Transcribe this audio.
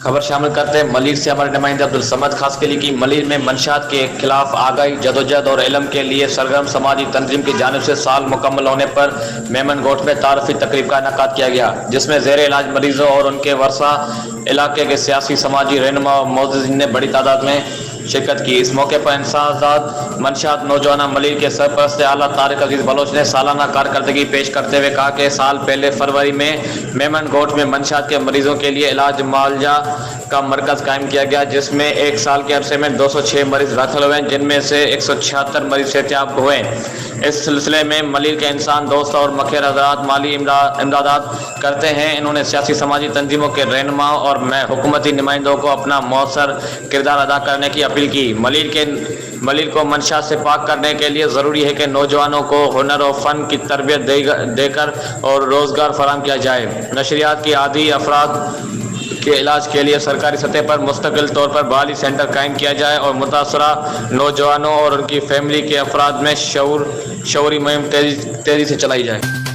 खबर शामिल करते हैं मलिर से हमारे नुमाइंदे अब्दुल समद खास के लिए कि मलिर में मंशात के खिलाफ आगाही जदोजहद और इल्म के लिए सरगर्म समाजी तंजीम की जानिब से साल मुकम्मल होने पर मेमन गोट में तारफी तकरीब का इनेकाद किया गया, जिसमें ज़ेर इलाज मरीजों और उनके वर्सा इलाके के सियासी समाजी रहनुमा और मोअज़्ज़िज़ीन ने बड़ी तादाद में शिरकत की। इस मौके पर इंसादात मंशात नौजवान मलिर के सरपरस्त आला तारिक अजीज बलोच ने सालाना कारकर्दगी पेश करते हुए कहा कि साल पहले फरवरी में मेमन गोट में मंशात के मरीजों के लिए इलाज मुआलजा का मरकज़ कायम किया गया, जिसमें एक साल के अरसे में 206 मरीज दाखिल हुए, जिनमें से 176 मरीज सेहतियाब हुए। इस सिलसिले में मलिर के इंसान दोस्त और मखेर हज़रात माली इमदाद करते हैं। इन्होंने सियासी समाजी तंजीमों के रहनुमा और हुकूमती नुमाइंदों को अपना मौसर किरदार अदा करने की अपील की। मलिर को मंशा से पाक करने के लिए ज़रूरी है कि नौजवानों को हुनर और फ़न की तरबियत देकर और रोज़गार फराहम किया जाए। नशरियात की आदी अफराद के इलाज के लिए सरकारी सतह पर मुस्तकिल तौर पर बहाली सेंटर कायम किया जाए और मुतासरा नौजवानों और उनकी फैमिली के अफराद में शऊरी मुहिम तेज़ी से चलाई जाए।